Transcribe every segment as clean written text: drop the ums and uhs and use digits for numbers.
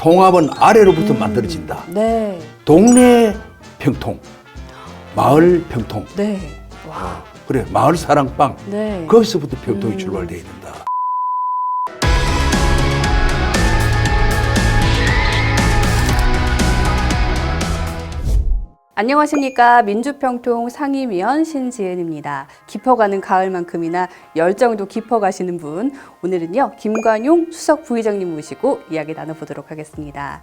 통합은 아래로부터 만들어진다. 네. 동네 평통, 마을 평통. 네. 와. 그래, 마을 사랑방. 네. 거기서부터 평통이 출발되어야 된다. 안녕하십니까. 민주평통 상임위원 신지은입니다. 깊어가는 가을만큼이나 열정도 깊어가시는 분, 오늘은요 김관용 수석 부의장님 모시고 이야기 나눠보도록 하겠습니다.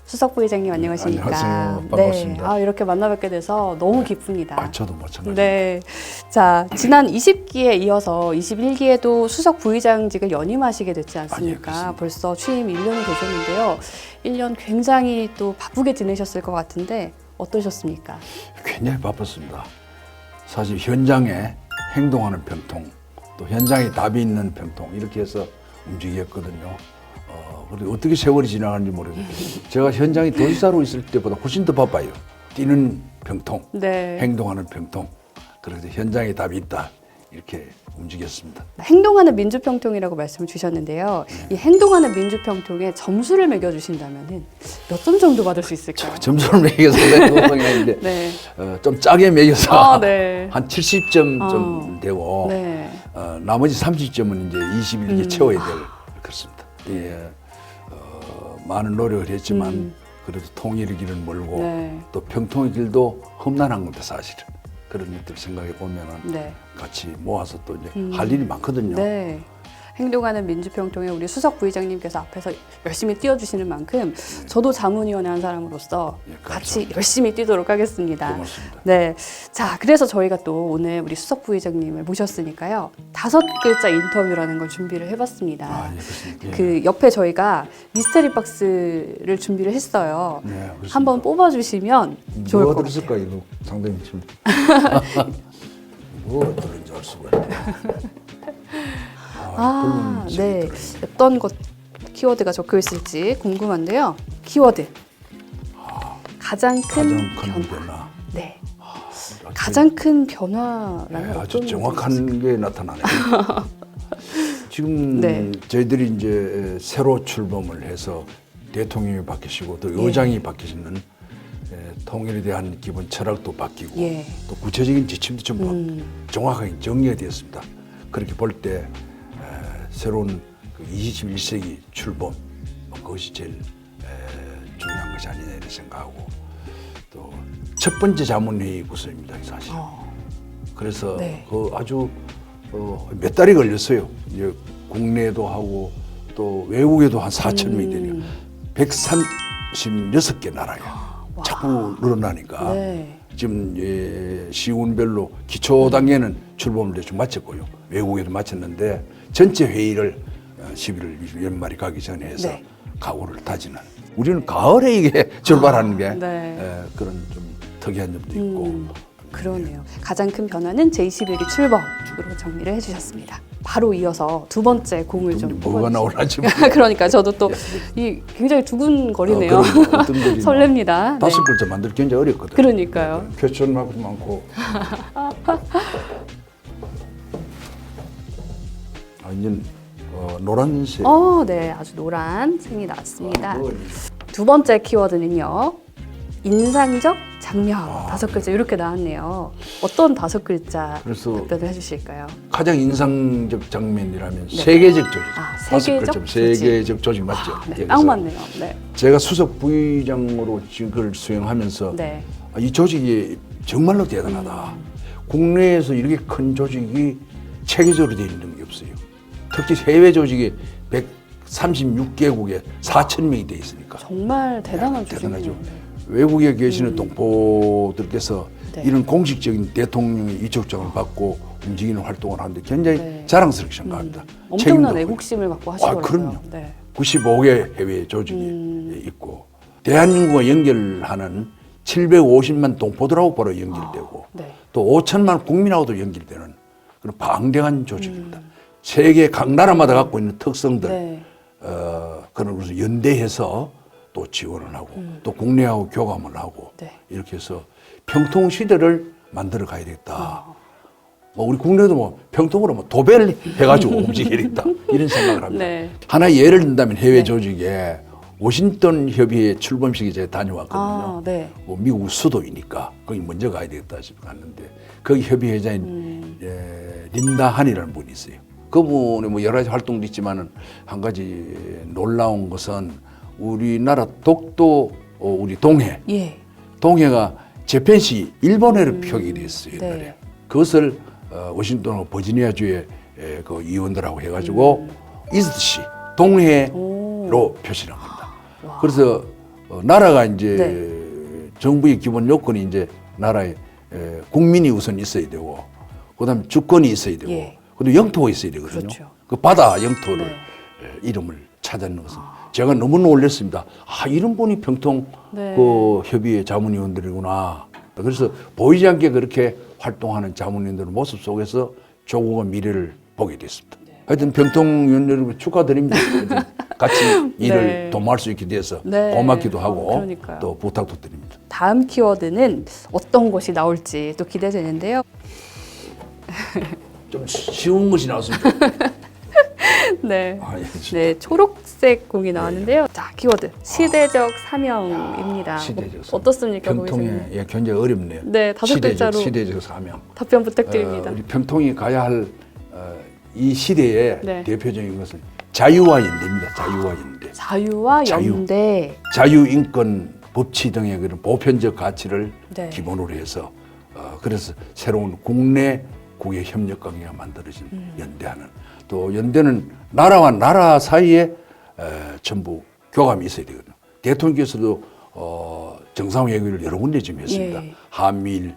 수석 부의장님 안녕하십니까? 안녕하세요. 반갑습니다. 네. 이렇게 만나뵙게 돼서 너무 기쁩니다. 저도 마찬가지입니다. 네. 자, 지난 20기에 이어서 21기에도 수석 부의장직을 연임하시게 됐지 않습니까? 그렇습니다. 벌써 취임 1년이 되셨는데요. 1년 굉장히 또 바쁘게 지내셨을 것 같은데 어떠셨습니까? 굉장히 바빴습니다. 사실 현장에 행동하는 평통, 또 현장에 답이 있는 평통 이렇게 해서 움직였거든요. 그리고 어떻게 세월이 지나가는지 모르겠어요. 제가 현장에 도지사로 있을 때보다 훨씬 더 바빠요. 뛰는 평통, 네. 행동하는 평통. 그래서 현장에 답이 있다 이렇게 움직였습니다. 행동하는 민주평통이라고 말씀을 주셨는데요. 이 행동하는 민주평통에 점수를 매겨주신다면 몇 점 정도 받을 수 있을까요? 점수를 매겨서 생각했는데 네. 좀 짜게 매겨서 네. 한 70점 좀 되고 네. 나머지 30점은 이제 21기 채워야 될 그렇습니다. 예, 많은 노력을 했지만 그래도 통일의 길은 멀고 네. 또 평통의 길도 험난한 건데 사실은 그런 것들 생각해 보면은 네. 같이 모아서 또 이제 할 일이 많거든요. 네. 행동하는 민주평통에 우리 수석 부의장님께서 앞에서 열심히 뛰어주시는 만큼 저도 자문위원회 한 사람으로서 예, 같이 감사합니다. 열심히 뛰도록 하겠습니다. 고맙습니다. 네. 자, 그래서 저희가 또 오늘 우리 수석 부의장님을 모셨으니까요. 5글자 인터뷰라는 걸 준비를 해봤습니다. 예, 그렇습니다. 예. 그 옆에 저희가 미스테리 박스를 준비를 했어요. 네, 그렇습니다. 한번 뽑아주시면 좋을 것 뭐가 같아요. 들었을까 이거 상당히 좀 뭐가 들었는지 알 수가 있네. 네. 어떤 것 키워드가 적혀 있을지 궁금한데요. 키워드. 가장 큰 가장 큰 변화. 변화. 네. 가장 큰 변화라면 아주 어떤 정확한 게 나타나네요. 지금 네. 저희들이 이제 새로 출범을 해서 대통령이 바뀌시고 또 의장이 바뀌시는 통일에 대한 기본 철학도 바뀌고 예. 또 구체적인 지침도 좀 정확하게 정리가 되었습니다. 그렇게 볼 때 새로운 그 21세기 출범 그것이 제일 중요한 것이 아니냐 이런 생각하고 또 첫 번째 자문회의 구성입니다 사실. 그래서 네. 그 아주 몇 달이 걸렸어요. 이제 국내도 하고 또 외국에도 한 4천 명이 되니까 136개 나라요. 자꾸 늘어나니까 네. 지금 시군별로 기초 단계는 출범을 대충 마쳤고요. 외국에도 마쳤는데 전체 회의를 11월 연말이 가기 전에 해서 네. 각오를 다지는. 우리는 가을에 이게 출발하는 게 네. 그런 좀 특이한 점도 있고. 그러네요. 가장 큰 변화는 제21기 출범으로 정리를 해주셨습니다. 바로 이어서 두 번째 공을 좀 뭐가 나올지 그러니까 저도 또 이 굉장히 두근거리네요. 어떤 글이 설렙니다. 다섯 네. 글자 만들기 굉장히 어렵거든요. 그러니까요. 퀘스천마크도 많고. 이제 노란색. 네, 아주 노란 색이 나왔습니다. 그거 두 번째 키워드는요. 인상적 장면. 5글자 이렇게 나왔네요. 어떤 5글자 그래서 답변을 해주실까요? 가장 인상적 장면이라면 세계적 조직. 세계적 다섯 글자, 조직. 세계적 조직 맞죠? 네, 그래서 딱 맞네요. 네. 제가 수석 부의장으로 직을 수행하면서 네. 이 조직이 정말로 대단하다. 국내에서 이렇게 큰 조직이 체계적으로 되어 있는 게 없어요. 특히 해외 조직이 136개국에 4천 명이 되어 있으니까. 정말 대단한 조직이네요. 대단하죠. 외국에 계시는 동포들께서 네. 이런 공식적인 대통령의 이촉장을 받고 움직이는 활동을 하는데 굉장히 네. 자랑스럽게 생각합니다. 엄청난 책임도 애국심을 갖고 하시더라고요. 그럼요. 네. 95개 해외 조직이 있고 대한민국과 연결하는 750만 동포들하고 바로 연결되고 네. 또 5천만 국민하고도 연결되는 그런 방대한 조직입니다. 세계 각 나라마다 갖고 있는 특성들 네. 그런 것을 연대해서 또 지원을 하고 또 국내하고 교감을 하고 네. 이렇게 해서 평통 시대를 만들어 가야 되겠다. 뭐 우리 국내도 뭐 평통으로 뭐 도배를 해가지고 움직이겠다 이런 생각을 합니다. 네. 하나 예를 든다면 해외 조직에 워싱턴 협의회 출범식에 제가 다녀왔거든요. 아, 네. 뭐 미국 수도이니까 거기 먼저 가야 되겠다 싶어 갔는데 거기 협의회장인 린다 한이라는 분이 있어요. 그분의 뭐 여러 가지 활동도 있지만은 한 가지 놀라운 것은 우리나라 독도 우리 동해 예. 동해가 재팬시 일본해로 표기돼 있어요 옛날에. 네. 그것을 워싱턴하고 버지니아주의 그 의원들하고 해가지고 이스트시 동해로 표시를 한 겁니다. 그래서 나라가 이제 네. 정부의 기본 요건이 이제 나라에 국민이 우선 있어야 되고 그다음에 주권이 있어야 되고 예. 그리고 영토가 있어야 되거든요. 그렇죠. 그 바다 영토를 네. 이름을 찾았는 것은 제가 너무 놀랐습니다. 아 이런 분이 평통 네. 그 협의회 자문위원들이구나. 그래서 보이지 않게 그렇게 활동하는 자문위원들의 모습 속에서 조국의 미래를 보게 됐습니다. 하여튼 평통위원 여러분 축하드립니다. 하여튼 같이 일을 네. 도모할 수 있게 돼서 네. 고맙기도 하고 그러니까요. 또 부탁도 드립니다. 다음 키워드는 어떤 것이 나올지 또 기대되는데요. 좀 쉬운 것이 나왔습니다. 네. 아, 예, 진짜. 네, 초록색 공이 나왔는데요. 자, 키워드 시대적 사명입니다. 시대적 사명. 어떻습니까, 평통에 고객님? 예, 굉장히 어렵네요. 네, 5글자로 시대적 사명. 답변 부탁드립니다. 우리 평통이 가야 할 이 시대의 네. 대표적인 것은 자유와 연대입니다. 자유와 연대. 자유와 자유. 연대. 자유, 인권, 법치 등의 그런 보편적 가치를 네. 기본으로 해서 그래서 새로운 국내 국외 협력 관계가 만들어진 연대하는 또 연대는 나라와 나라 사이에 전부 교감이 있어야 되거든요. 대통령께서도 정상회의를 여러 군데 지금 했습니다. 예. 한미일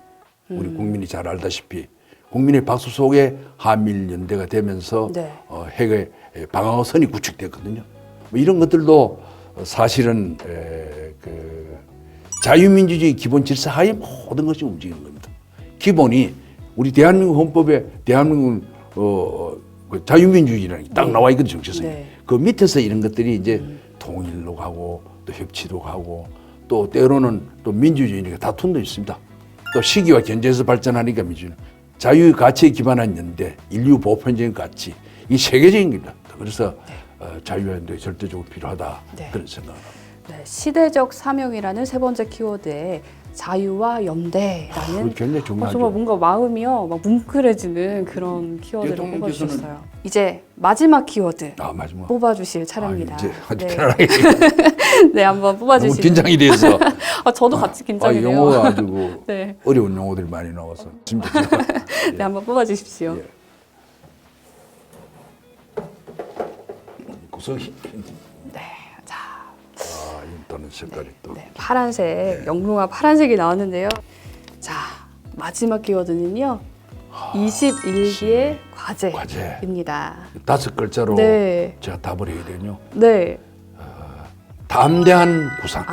우리 국민이 잘 알다시피 국민의 박수 속에 한미일 연대가 되면서 네. 핵의 방어선이 구축됐거든요. 뭐 이런 것들도 사실은 그 자유민주주의 기본 질서 하에 모든 것이 움직이는 겁니다. 기본이 우리 대한민국 헌법에 대한민국 그 자유민주주의라는 게 딱 나와 있거든요, 정체성이. 네. 그 밑에서 이런 것들이 이제 통일로 가고 또 협치도 가고 또 때로는 또 민주주의니까 다툼도 있습니다. 또 시기와 견제에서 발전하니까 민주주의. 자유의 가치에 기반한 연대, 인류 보편적인 가치, 이 세계적인 겁니다. 그래서 자유와 연대가 절대적으로 필요하다 네. 그런 생각을 합니다. 네, 시대적 사명이라는 세 번째 키워드에 자유와 연대라는 굉장히 중요하죠. 정말 뭔가 마음이요 막 뭉클해지는 그런 키워드를 대통령께서는- 뽑아주셨어요. 이제 마지막 키워드 마지막. 뽑아주실 차례입니다. 이제 아주 네. 편안하게. 네, 한번 너무 뽑아주시면. 긴장이 돼서. 저도 같이 긴장이 돼요. 용어가 아주 그 네. 어려운 용어들이 많이 나와서. 진짜. 네, 한번 뽑아주십시오. 예. 구석이. 네, 자, 일단은 색깔이 또. 네, 파란색, 영롱한 파란색이 나왔는데요. 자, 마지막 키워드는요. 21기의 과제입니다. 5글자로 네. 제가 답을 해야 되군요. 네. 담대한 구상.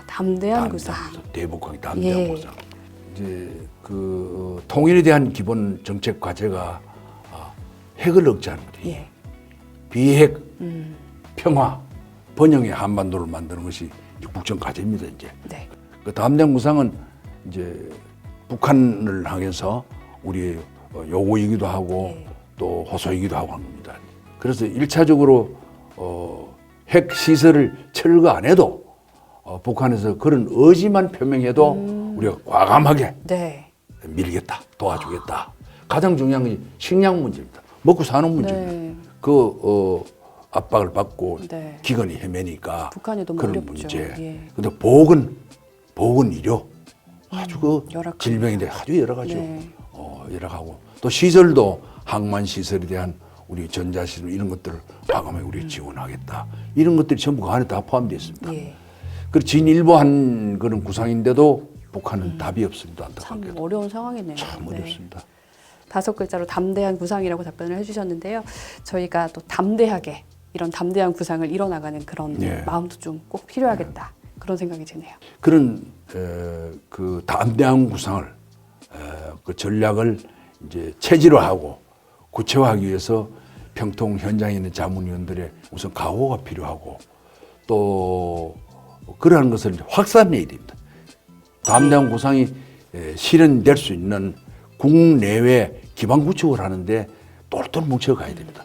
담대한 구상. 대북하기 담대한 예. 구상. 이제 그 통일에 대한 기본 정책 과제가 핵을 억제하는 거죠. 예. 비핵, 평화, 번영의 한반도를 만드는 것이 국정 과제입니다. 이제 네. 그 담대한 구상은 이제 북한을 향해서 우리의 요구이기도 하고 예. 또 호소이기도 하고 한 겁니다. 그래서 1차적으로 핵 시설을 철거 안 해도 북한에서 그런 의지만 표명해도 우리가 과감하게 네. 밀겠다, 도와주겠다. 가장 중요한 건 식량 문제입니다. 먹고 사는 문제입니다. 네. 그 압박을 받고 네. 기근이 헤매니까 북한이 너무 그런 어렵죠. 문제. 예. 근데 보건 의료 아주 그 열악합니다. 질병인데 아주 여러 가지로 네. 열악하고 또 시설도 항만 시설에 대한 우리 전자시설 이런 것들을 과감하게 우리 지원하겠다. 이런 것들이 전부 그 안에 다 포함되어 있습니다. 예. 그 진일보한 그런 구상인데도 북한은 답이 없습니다. 참 안타깝게도. 어려운 상황이네요. 참 네. 어렵습니다. 5글자로 담대한 구상이라고 답변을 해주셨는데요. 저희가 또 담대하게 이런 담대한 구상을 이뤄나가는 그런 네. 마음도 좀 꼭 필요하겠다. 그런 생각이 드네요. 그런 그 담대한 구상을 그 전략을 이제 체질화하고 구체화하기 위해서 평통 현장에 있는 자문위원들의 우선 각오가 필요하고 또 그러한 것을 이제 확산해야 됩니다. 담대한 구상이 실현될 수 있는 국내외 기반 구축을 하는데 똘똘 뭉쳐 가야 됩니다.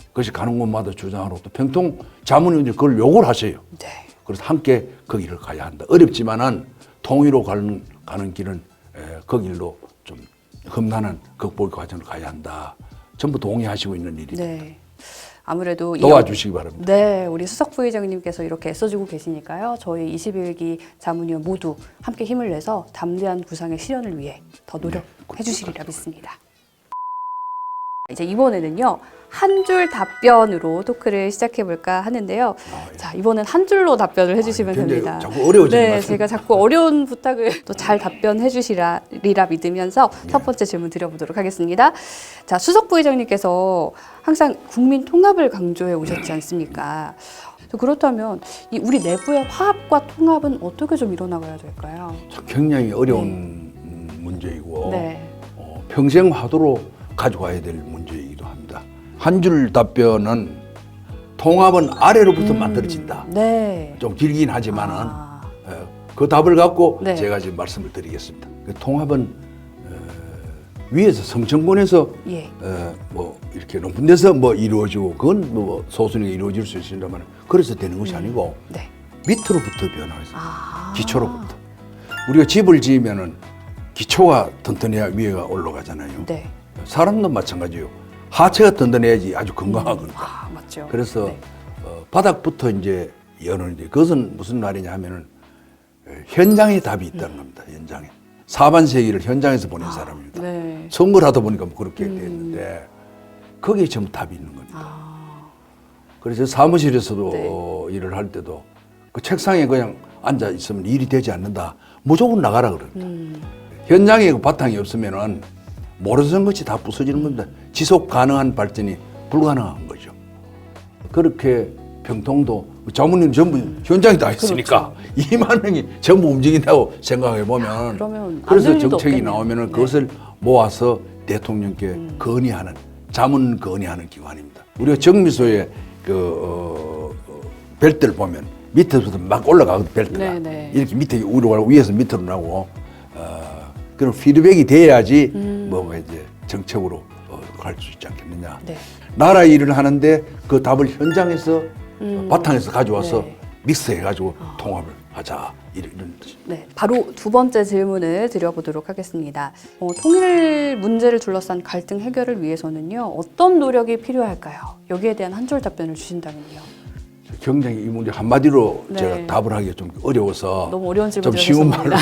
그것이 가는 곳마다 주장하고 또 평통 자문위원들이 그걸 요구를 하세요. 네. 그래서 함께 그 길을 가야 한다. 어렵지만은 통일로 가는 길은 그 길로 좀 험난한 극복 과정을 가야 한다. 전부 동의하시고 있는 일입니다. 네. 아무래도 도와주시기 바랍니다. 네, 우리 수석 부의장님께서 이렇게 애써주고 계시니까요. 저희 21기 자문위원 모두 함께 힘을 내서 담대한 구상의 실현을 위해 더 노력해 주시리라 믿습니다. 이제 이번에는요. 한 줄 답변으로 토크를 시작해 볼까 하는데요. 예. 자, 이번엔 한 줄로 답변을 해 주시면 굉장히 됩니다. 자꾸 어려워지는 네, 말씀. 제가 자꾸 어려운 부탁을 또 잘 답변해 주시리라 믿으면서 첫 번째 질문 드려보도록 하겠습니다. 자, 수석 부의장님께서 항상 국민 통합을 강조해 오셨지 않습니까? 그렇다면 이 우리 내부의 화합과 통합은 어떻게 좀 일어나가야 될까요? 참 굉장히 어려운 문제이고 네. 평생 화두로 가져가야 될 문제이기도 합니다. 한 줄 답변은 통합은 아래로부터 만들어진다. 네. 좀 길긴 하지만은 그 답을 갖고 네. 제가 지금 말씀을 드리겠습니다. 그 통합은 위에서 성층권에서 예. 뭐 이렇게 높은 데서 뭐 이루어지고 그건 뭐 소수에게 이루어질 수 있습니다만 그래서 되는 것이 아니고 네. 밑으로부터 변화해서 기초로부터 우리가 집을 지으면은 기초가 튼튼해야 위에가 올라가잖아요. 네. 사람도 마찬가지예요. 하체가 든든해야지 아주 건강하거든요. 맞죠. 그래서 네. 바닥부터 이제 여는데 그것은 무슨 말이냐 하면은 현장에 답이 있다는 겁니다. 현장에. 사반세기를 현장에서 보낸 사람입니다. 네. 선거를 하다 보니까 뭐 그렇게 됐는데 거기에 전부 답이 있는 겁니다. 그래서 사무실에서도 일을 할 때도 그 책상에 그냥 앉아 있으면 일이 되지 않는다. 무조건 나가라 그럽니다. 현장에 그 바탕이 없으면은 모래성 것이 다 부서지는 겁니다. 지속 가능한 발전이 불가능한 거죠. 그렇게 병통도 자문위는 전부 현장에 다 있으니까 2만 명이 전부 움직인다고 생각해 보면 그러면 안 그래서 될 일도 정책이 없겠네요. 나오면은 네. 그것을 모아서 대통령께 건의하는 자문 건의하는 기관입니다. 우리가 정미소에 벨트를 보면 밑에서부터 막 올라가거든 벨트가 네. 이렇게 밑에 위로 가고 위에서 밑으로 나고 그런 피드백이 돼야지 뭐가 이제 정책으로 갈 수 있지 않겠느냐. 네. 나라 일을 하는데 그 답을 현장에서 바탕에서 가져와서 네. 믹스해가지고 통합을 하자 이런 뜻입니다. 네, 바로 두 번째 질문을 드려보도록 하겠습니다. 통일 문제를 둘러싼 갈등 해결을 위해서는요, 어떤 노력이 필요할까요? 여기에 대한 한 줄 답변을 주신다면요. 굉장히 이 문제 한마디로 네. 제가 답을 하기가 좀 어려워서 너무 어려운 질문 좀 쉬운 말로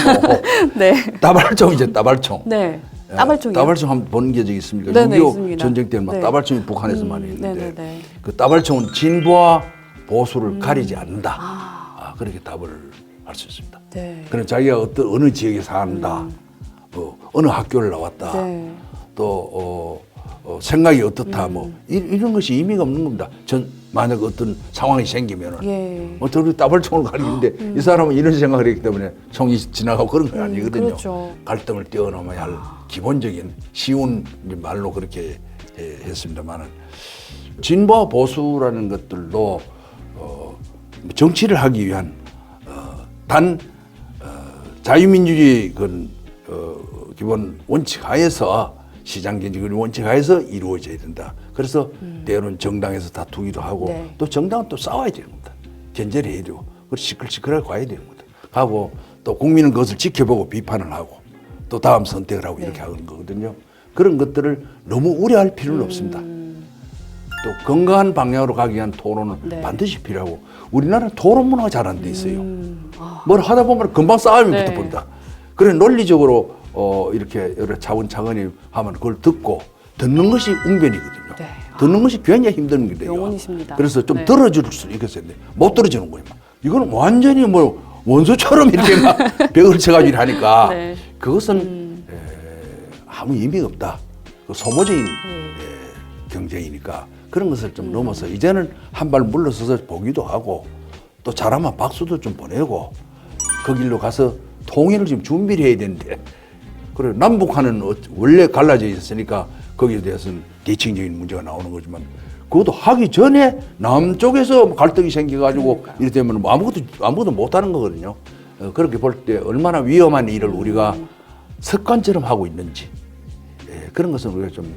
네. 따발총이죠, 따발총. 네. 따발총이요? 따발총 한번 본 게 저기 있습니까? 네네, 6.25 있습니다. 전쟁 때는 막 네. 따발총이 북한에서 많이 있는데 네네네. 그 따발총은 진보와 보수를 가리지 않는다. 그렇게 답을 할 수 있습니다. 네. 그럼 자기가 어느 지역에 산다, 어느 학교를 나왔다, 네. 또 생각이 어떻다, 뭐 이런 것이 의미가 없는 겁니다. 만약 어떤 상황이 생기면은 예. 저렇게 따발총을 가리는데 이 사람은 이런 생각을 했기 때문에 총이 지나가고 그런 건 아니거든요. 그렇죠. 갈등을 뛰어넘어야 할 기본적인 쉬운 말로 그렇게 했습니다만은 진보와 보수라는 것들도 정치를 하기 위한 자유민주주의 기본 원칙 하에서 시장 경제 원칙 하에서 이루어져야 된다. 그래서 때로는 정당에서 다투기도 하고 네. 또 정당은 또 싸워야 되는 겁니다. 견제를 해야 되고 그리고 시끌시끌하게 가야 되는 겁니다. 하고 또 국민은 그것을 지켜보고 비판을 하고 또 다음 선택을 하고 이렇게 하는 거거든요. 그런 것들을 너무 우려할 필요는 없습니다. 또 건강한 방향으로 가기 위한 토론은 네. 반드시 필요하고 우리나라는 토론 문화가 잘 안 돼 있어요. 뭘 하다 보면 금방 싸움이 네. 붙어버린다. 그래 논리적으로 이렇게 여러 차근차근히 하면 그걸 듣는 것이 웅변이거든요. 네. 듣는 것이 굉장히 힘든 일이에요. 영혼이십니다. 그래서 좀 네. 들어줄 수 있겠는데 못 들어주는 거예요. 이거는 완전히 뭐 원수처럼 이렇게 막 벽을 쳐가지고 하니까 네. 그것은 아무 의미가 없다. 그 소모적인 경쟁이니까 그런 것을 좀 넘어서 이제는 한 발 물러서서 보기도 하고 또 잘하면 박수도 좀 보내고 그 길로 가서 통일을 지금 준비를 해야 되는데 그래 남북한은 원래 갈라져 있었으니까 거기에 대해서는 대칭적인 문제가 나오는 거지만 그것도 하기 전에 남쪽에서 갈등이 생겨가지고 이렇게 되면 뭐 아무것도 못하는 거거든요. 그렇게 볼 때 얼마나 위험한 일을 우리가 습관처럼 하고 있는지 그런 것은 우리가 좀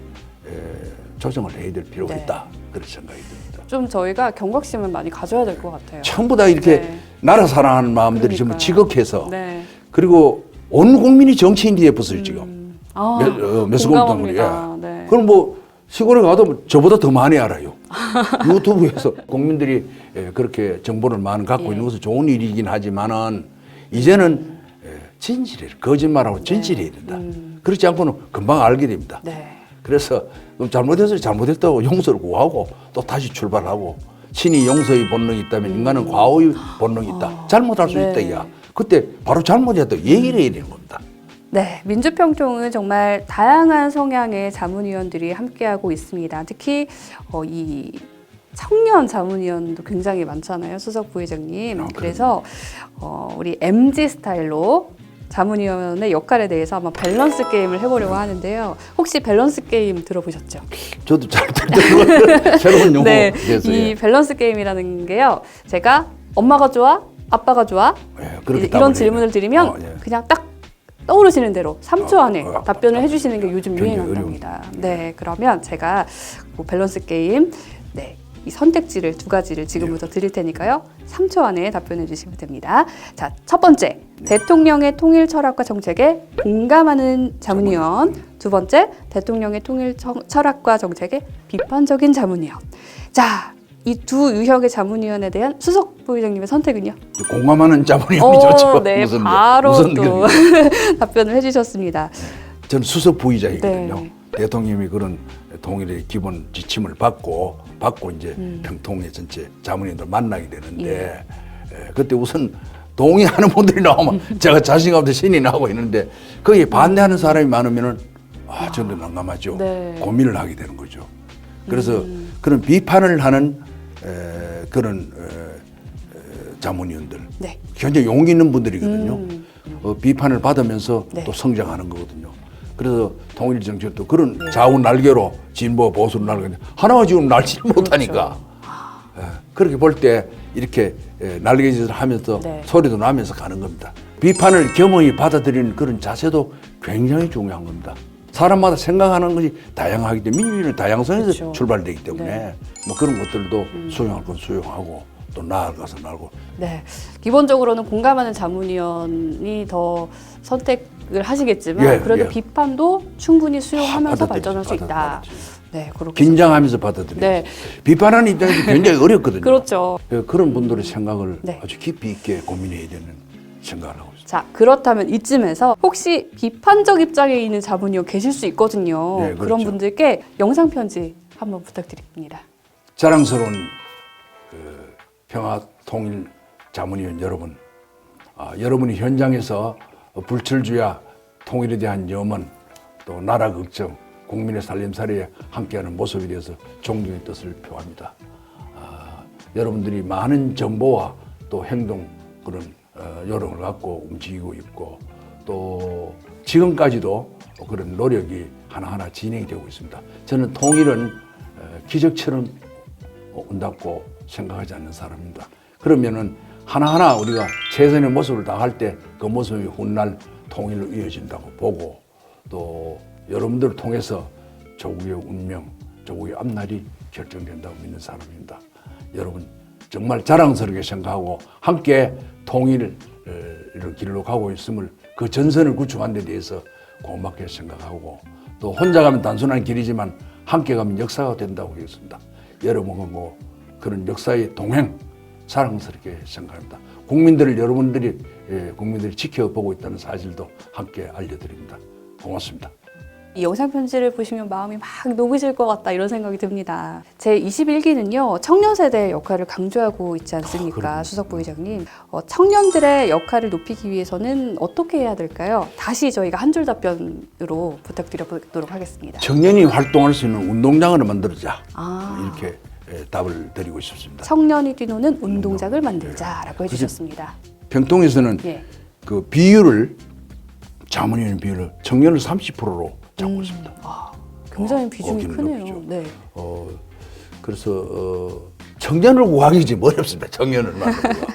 조정을 해야 될 필요가 네. 있다 그런 생각이 듭니다. 좀 저희가 경각심을 많이 가져야 될 것 같아요. 전부 다 이렇게 나라 사랑하는 마음들이 전부 그러니까요. 지극해서 네. 그리고 온 국민이 정치인이 돼버렸어요 지금. 아, 매스컴 공감합니다. 네. 그럼 뭐 시골에 가도 뭐 저보다 더 많이 알아요. 유튜브에서 국민들이 그렇게 정보를 많이 갖고 있는 것은 좋은 일이긴 하지만은 이제는 진실이에요. 거짓말하고 진실해야 된다. 그렇지 않고는 금방 알게 됩니다. 네. 그래서 잘못해서 잘못했다고 용서를 구하고 또 다시 출발하고 신이 용서의 본능이 있다면 인간은 과오의 본능이 있다. 잘못할 수 네. 있다 이야. 그때 바로 잘못했다고 얘기를 해야 되는 겁니다. 네, 민주평통은 정말 다양한 성향의 자문위원들이 함께하고 있습니다. 특히 이 청년 자문위원도 굉장히 많잖아요, 수석 부회장님. 그래서 우리 MZ 스타일로 자문위원의 역할에 대해서 한번 밸런스 게임을 해보려고 하는데요. 혹시 밸런스 게임 들어보셨죠? 저도 잘 듣는 새로운 용어 네, 돼서 이 밸런스 게임이라는 게요. 제가 엄마가 좋아, 아빠가 좋아 그렇게 이런 답을 질문을 해야 드리면 예. 그냥 딱 떠오르시는 대로 3초 안에 답변을 해주시는 게 요즘 굉장히 유행한답니다. 네, 그러면 제가 그 밸런스 게임, 네, 이 선택지를 두 가지를 지금부터 드릴 테니까요. 3초 안에 답변해 주시면 됩니다. 자, 첫 번째, 대통령의 통일 철학과 정책에 공감하는 자문위원. 두 번째, 대통령의 통일 철학과 정책에 비판적인 자문위원. 자, 이 두 유형의 자문위원에 대한 수석 부회장님의 선택은요? 공감하는 자문위원이 좋죠. 네, 무슨 바로 무슨 또 답변을 해주셨습니다. 저는 수석 부의장이거든요. 네. 대통령이 그런 통일의 기본 지침을 받고 이제 평통의 전체 자문위원들 만나게 되는데 그때 우선 동의하는 분들이 나오면 제가 자신감도 신이 나고 있는데 거기에 반대하는 사람이 많으면은 저는 난감하죠. 네. 고민을 하게 되는 거죠. 그래서 그런 비판을 하는 그런 자문위원들 네. 굉장히 용기 있는 분들이거든요. 비판을 받으면서 네. 또 성장하는 거거든요. 그래서 통일 정책도 그런 좌우 날개로 진보 보수를 날개로 하나가 지금 날지를 못하니까 그렇게 볼 때 이렇게 날개짓을 하면서 네. 소리도 나면서 가는 겁니다. 비판을 겸허히 받아들이는 그런 자세도 굉장히 중요한 겁니다. 사람마다 생각하는 것이 다양하기 때문에 민주주의는 다양성에서 그렇죠. 출발되기 때문에 네. 뭐 그런 것들도 수용할 건 수용하고 또 나아가서 나고 네, 기본적으로는 공감하는 자문위원이 더 선택을 하시겠지만 예, 그래도 예. 비판도 충분히 수용하면서 받아들이지, 발전할 수 있다. 받아들이지. 네, 그렇게 긴장하면서 받아들여요. 네. 비판하는 입장에서 굉장히 어렵거든요. 그렇죠. 그런 분들의 생각을 네. 아주 깊이 있게 고민해야 되는 생각을 하고 있습니다. 자, 그렇다면 이쯤에서 혹시 비판적 입장에 있는 자문위원 계실 수 있거든요. 네, 그렇죠. 그런 분들께 영상 편지 한번 부탁드립니다. 자랑스러운 평화통일 자문위원 여러분, 여러분이 현장에서 불철주야 통일에 대한 염원, 또 나라 걱정, 국민의 살림살이에 함께하는 모습에 대해서 존경의 뜻을 표합니다. 여러분들이 많은 정보와 또 행동 그런 요령을 갖고 움직이고 있고 또 지금까지도 그런 노력이 하나하나 진행이 되고 있습니다. 저는 통일은 기적처럼 온다고 생각하지 않는 사람입니다. 그러면은 하나하나 우리가 최선의 모습을 다할 때 그 모습이 훗날 통일로 이어진다고 보고 또 여러분들을 통해서 조국의 운명, 조국의 앞날이 결정된다고 믿는 사람입니다. 여러분 정말 자랑스럽게 생각하고 함께 통일을 길로 가고 있음을 그 전선을 구축하는 데 대해서 고맙게 생각하고 또 혼자 가면 단순한 길이지만 함께 가면 역사가 된다고 하겠습니다. 여러분하고 그런 역사의 동행 자랑스럽게 생각합니다. 여러분들이 국민들이 지켜보고 있다는 사실도 함께 알려드립니다. 고맙습니다. 이 영상 편지를 보시면 마음이 막 녹으실 것 같다 이런 생각이 듭니다. 제 21기는요 청년 세대의 역할을 강조하고 있지 않습니까, 그럼요. 수석 부회장님. 청년들의 역할을 높이기 위해서는 어떻게 해야 될까요? 다시 저희가 한 줄 답변으로 부탁드려보도록 하겠습니다. 청년이 활동할 수 있는 운동장을 만들자 아. 이렇게 답을 드리고 싶습니다. 청년이 뛰노는 운동장을 만들자라고 해주셨습니다. 평통에서는 예. 그 비율을 자문위원 비율을 청년을 30%로 잡고 있습니다. 굉장히 비중이 거기는 크네요. 높이죠. 네. 그래서 청년을 구하기 좀 어렵습니다. 청년을 만들기가.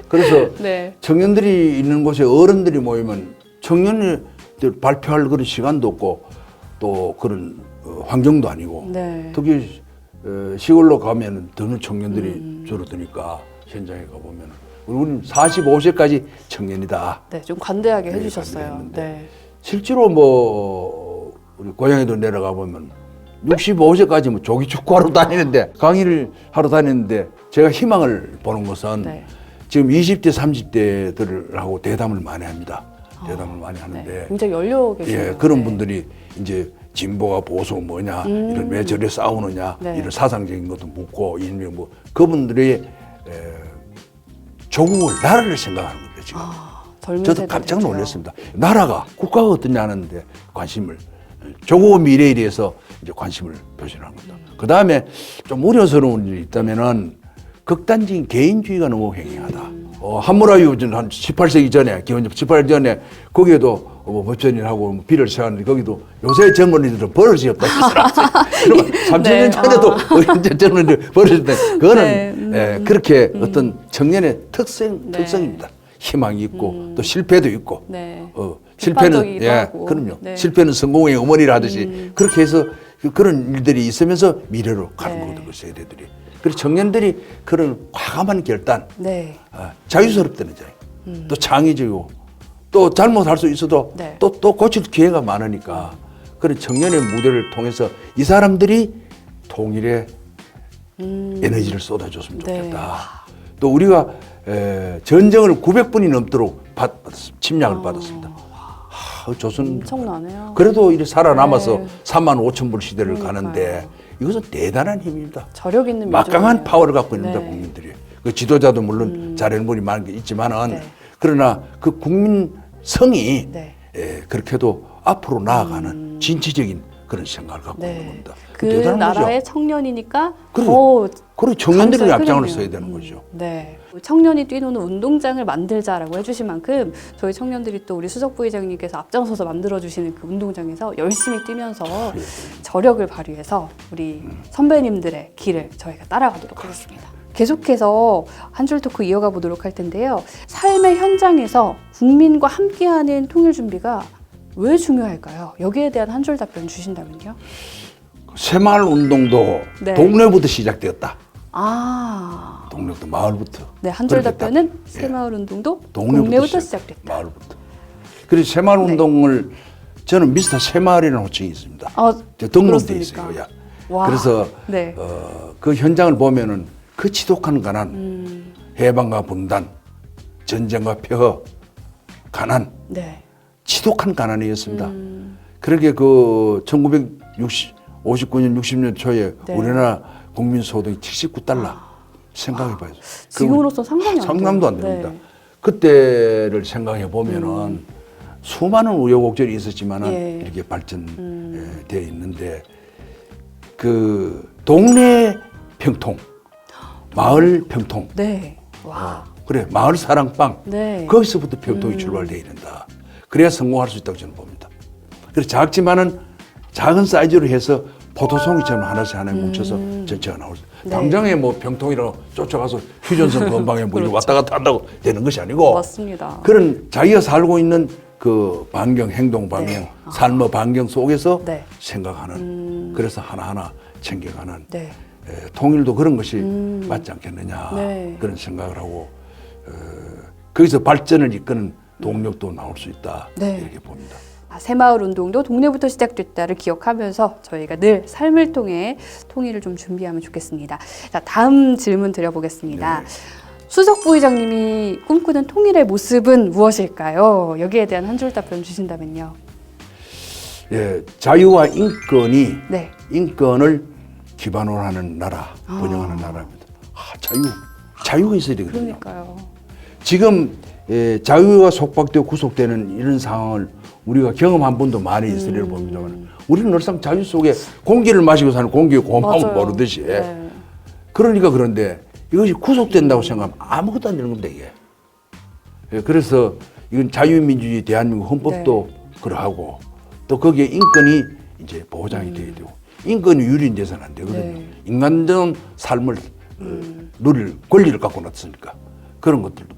그래서 네. 청년들이 있는 곳에 어른들이 모이면 청년들 발표할 그런 시간도 없고 또 그런 환경도 아니고 네. 특히 시골로 가면 드는 청년들이 줄어드니까 현장에 가보면 우리는 45세까지 청년이다. 네, 좀 관대하게 네, 해주셨어요. 관대했는데. 네. 실제로 뭐 우리 고향에도 내려가 보면 65세까지 뭐 조기 축구하러 다니는데 강의를 하러 다니는데 제가 희망을 보는 것은 네. 지금 20대, 30대들하고 대담을 많이 합니다. 대담을 많이 하는데 네. 굉장히 열려 계시네요. 예, 그런 네. 분들이 이제 진보가 보수 뭐냐, 이런 왜 저래 싸우느냐, 네. 이런 사상적인 것도 묻고, 일명 뭐, 그분들이 조국을, 나라를 생각하는 거예요, 지금. 젊은 저도 세대들이죠. 깜짝 놀랐습니다. 나라가, 국가가 어떠냐 하는데 관심을, 조국의 미래에 대해서 이제 관심을 표시하는 겁니다. 그 다음에 좀 우려스러운 일이 있다면은 극단적인 개인주의가 너무 횡행하다. 함무라비 한 18세기 전에, 기원전 18년 전에 거기에도 법전이하고 비를 세웠는데 거기도 요새 젊은이들은 버릇이 없다 했어요. 그러면 3000년 전에도 이제 젊은이들 버릇이 없다. 그거는 그렇게 어떤 청년의 특성입니다. 희망이 있고 또 실패도 있고 네. 실패는 하고. 그럼요. 네. 실패는 성공의 어머니라 하듯이 그렇게 해서 그런 일들이 있으면서 미래로 가는 거거든요. 세대들이. 그래서 청년들이 그런 과감한 결단, 네. 자유스럽다는 점, 또 창의적이고 또 잘못할 수 있어도 네. 또 고칠 기회가 많으니까 그런 청년의 무대를 통해서 이 사람들이 통일에 에너지를 쏟아줬으면 좋겠다. 네. 또 우리가 전쟁을 900번이 넘도록 침략을 받았습니다. 조선 엄청나네요. 그래도 이렇게 살아남아서 네. 3만 5천 불 시대를 그러니까요. 가는데 이것은 대단한 힘입니다. 저력 있는 막강한 민족이네요. 파워를 갖고 있습니다. 네. 국민들이. 그 지도자도 물론 잘하는 분이 많은 게 있지만은 네. 그러나 그 국민성이 네. 그렇게도 앞으로 나아가는 진취적인 그런 생각을 갖고 있는 네. 겁니다. 그 대단한 나라의 거죠. 청년이니까 그리고 청년들이 감성이 앞장을 흐르네요. 서야 되는 거죠. 네. 청년이 뛰노는 운동장을 만들자라고 해주신 만큼 저희 청년들이 또 우리 수석 부회장님께서 앞장서서 만들어주시는 그 운동장에서 열심히 뛰면서 저력을 발휘해서 우리 선배님들의 길을 저희가 따라가도록 하겠습니다. 계속해서 한 줄 토크 이어가 보도록 할 텐데요. 삶의 현장에서 국민과 함께하는 통일 준비가 왜 중요할까요? 여기에 대한 한 줄 답변 주신다면요. 새마을 운동도 네. 동네부터 시작되었다. 동네부터 마을부터. 네, 한 줄 그렇게 답변은 딱, 새마을 운동도 동네부터 동네부터 시작됐다. 마을부터. 그래서 새마을 운동을 저는 미스터 새마을이라는 호칭이 있습니다. 등록돼 있어요. 야. 와. 그래서 네. 그 현장을 보면은 그 지독한 가난, 해방과 분단, 전쟁과 폐허, 가난, 네. 지독한 가난이었습니다. 그렇게 그 1959년, 60년 초에 네. 우리나라 국민 소득이 79달러 생각해봐요. 지금으로서 상상이 안 돼요. 상상도 안 됩니다. 네. 그때를 생각해 보면은 수많은 우여곡절이 있었지만은 예. 이렇게 발전되어 있는데 그 동네 평통, 마을 평통, 네. 와. 그래 마을 사랑방 네. 거기서부터 평통이 출발되어야 된다. 그래야 성공할 수 있다고 저는 봅니다. 그래서 작지만은 작은 사이즈로 해서 포토송이처럼 하나씩 뭉쳐서 전체가 나올 수. 네. 당장에 뭐 병통이라고 쫓아가서 휴전선 건방에 뭐 그렇죠. 왔다 갔다 한다고 되는 것이 아니고 맞습니다. 그런 자기가 살고 있는 그 반경, 행동 반경, 네. 삶의 반경 속에서 네. 생각하는 그래서 하나하나 챙겨가는 네. 통일도 그런 것이 맞지 않겠느냐 네. 그런 생각을 하고 거기서 발전을 이끄는 동력도 나올 수 있다 네. 이렇게 봅니다. 새마을 운동도 동네부터 시작됐다를 기억하면서 저희가 늘 삶을 통해 통일을 좀 준비하면 좋겠습니다. 자, 다음 질문 드려보겠습니다. 네. 수석 부회장님이 꿈꾸는 통일의 모습은 무엇일까요? 여기에 대한 한 줄 답변 주신다면요. 예, 자유와 인권이 네. 인권을 기반으로 하는 나라, 운영하는 나라입니다. 자유가 있어야 되거든요. 그러니까요. 지금 자유가 속박되고 구속되는 이런 상황을 우리가 경험한 분도 많이 있으리라 봅니다만 우리는 늘상 자유 속에 공기를 마시고 사는 공기의 고마움을 맞아요. 모르듯이 네. 그러니까 그런데 이것이 구속된다고 생각하면 아무것도 안 되는 겁니다 이게. 예, 그래서 이건 자유민주주의 대한민국 헌법도 그러하고 또 거기에 인권이 이제 보장이 돼야 되고 인권이 유린돼서는 안 되거든요. 네. 인간다운 삶을 누릴 권리를 갖고 났으니까 그런 것들도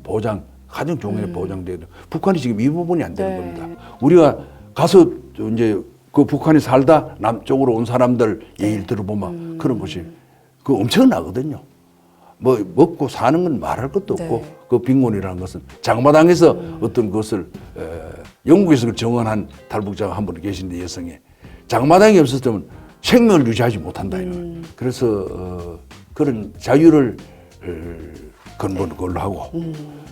가장 중요하게 보장돼야 돼요. 북한이 지금 이 부분이 안 되는 네. 겁니다. 우리가 가서 이제 그 북한에 살다 남쪽으로 온 사람들 얘기를 들어보면 그런 것이 그 엄청나거든요. 뭐 먹고 사는 건 말할 것도 없고 네. 그 빈곤이라는 것은 장마당에서 어떤 것을 영국에서 정언한 탈북자가 한 분 계신데 여성이 장마당이 없었다면 생명을 유지하지 못한다 이는. 그래서 그런 자유를 근본 걸로 하고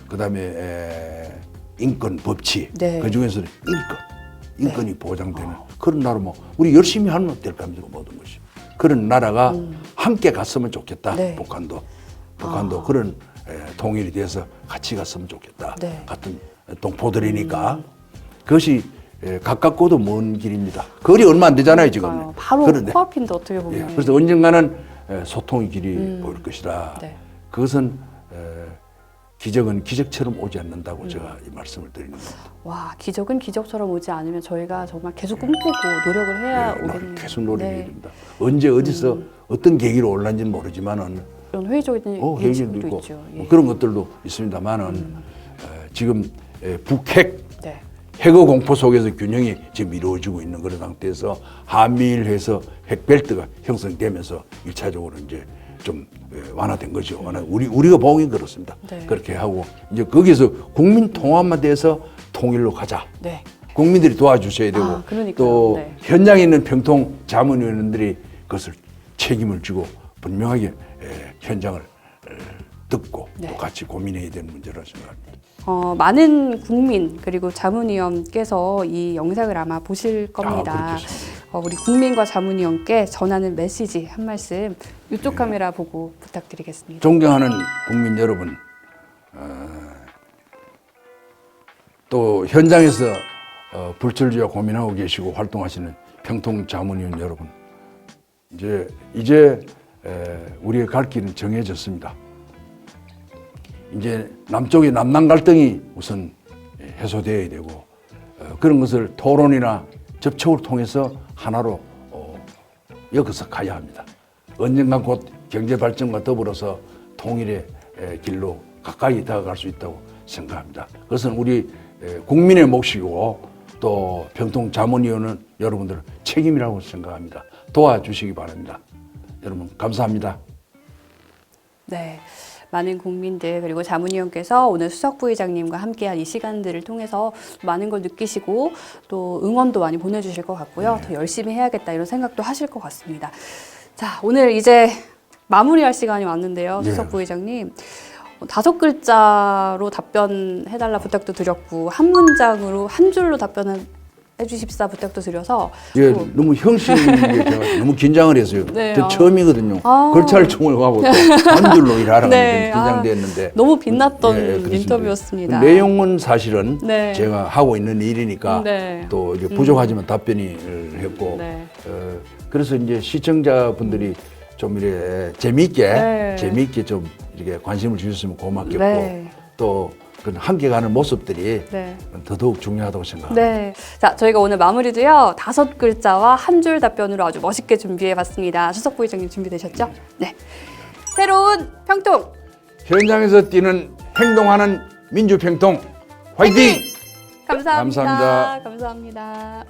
그다음에 인권 법치 네. 그 중에서는 인권이 보장되는 그런 나라 뭐 우리 열심히 하면 될 겁니다 모든 것이 그런 나라가 함께 갔으면 좋겠다. 네. 북한도 그런 통일이 돼서 같이 갔으면 좋겠다. 네. 같은 동포들이니까 그것이 가깝고도 먼 길입니다. 거리 얼마 안 되잖아요 지금. 바로 그런데 코앞인데 어떻게 보면. 그래서 언젠가는 소통의 길이 보일 것이다. 네. 그것은 기적은 기적처럼 오지 않는다고 제가 이 말씀을 드리는 겁니다. 와, 기적은 기적처럼 오지 않으면 저희가 정말 계속 꿈꾸고 노력을 해야 오겠네요. 계속 노력해야 네. 됩니다. 언제 어디서 어떤 계기로 올랐는지는 모르지만은 이런 회의적인 회의적도 인식도 있고 있죠. 예. 뭐 그런 것들도 있습니다만은 지금 북핵 네. 핵의 공포 속에서 균형이 지금 이루어지고 있는 그런 상태에서 한미일해서 핵벨트가 형성되면서 일차적으로 이제 좀 완화된 거죠. 우리가 보기엔 그렇습니다. 네. 그렇게 하고 이제 거기서 국민 통합만 돼서 통일로 가자. 네. 국민들이 도와주셔야 되고 그러니까요. 또 네. 현장에 있는 평통 자문위원들이 그것을 책임을 지고 분명하게 현장을 듣고 네. 또 같이 고민해야 되는 문제라고 생각합니다. 많은 국민 그리고 자문위원께서 이 영상을 아마 보실 겁니다. 그렇겠습니다. 우리 국민과 자문위원께 전하는 메시지 한 말씀 이쪽 카메라 보고 부탁드리겠습니다. 존경하는 국민 여러분, 또 현장에서 불철주야 고민하고 계시고 활동하시는 평통 자문위원 여러분, 이제 우리의 갈 길은 정해졌습니다. 이제 남쪽의 남남 갈등이 우선 해소되어야 되고 그런 것을 토론이나 접촉을 통해서 하나로 여기서 가야 합니다. 언젠가 곧 경제 발전과 더불어서 통일의 길로 가까이 다가갈 수 있다고 생각합니다. 그것은 우리 국민의 몫이고 또 평통 자문위원은 여러분들 책임이라고 생각합니다. 도와주시기 바랍니다. 여러분 감사합니다. 네. 많은 국민들 그리고 자문위원께서 오늘 수석 부의장님과 함께한 이 시간들을 통해서 많은 걸 느끼시고 또 응원도 많이 보내주실 것 같고요. 더 열심히 해야겠다 이런 생각도 하실 것 같습니다. 자, 오늘 이제 마무리할 시간이 왔는데요. 네. 수석 부의장님. 5글자로 답변해달라 부탁도 드렸고 한 문장으로 한 줄로 답변해주십사 부탁도 드려서 예, 너무 형식에 제가 너무 긴장을 했어요. 네, 저 처음이거든요. 아. 걸찰총을 가고 또 한 줄로 일하라고 네, 긴장됐는데 너무 빛났던 그렇습니다. 인터뷰였습니다. 내용은 사실은 네. 제가 하고 있는 일이니까 네. 또 이제 부족하지만 답변을 했고 네. 그래서 이제 시청자분들이 좀 이렇게 재미있게 좀 이렇게 관심을 주셨으면 고맙겠고 네. 또 그 함께 가는 모습들이 네. 더더욱 중요하다고 생각합니다. 네. 자, 저희가 오늘 마무리도요. 5글자와 한 줄 답변으로 아주 멋있게 준비해봤습니다. 수석 부의장님 준비되셨죠? 네. 새로운 평통 현장에서 뛰는 행동하는 민주평통 화이팅! 감사합니다. 감사합니다. 감사합니다.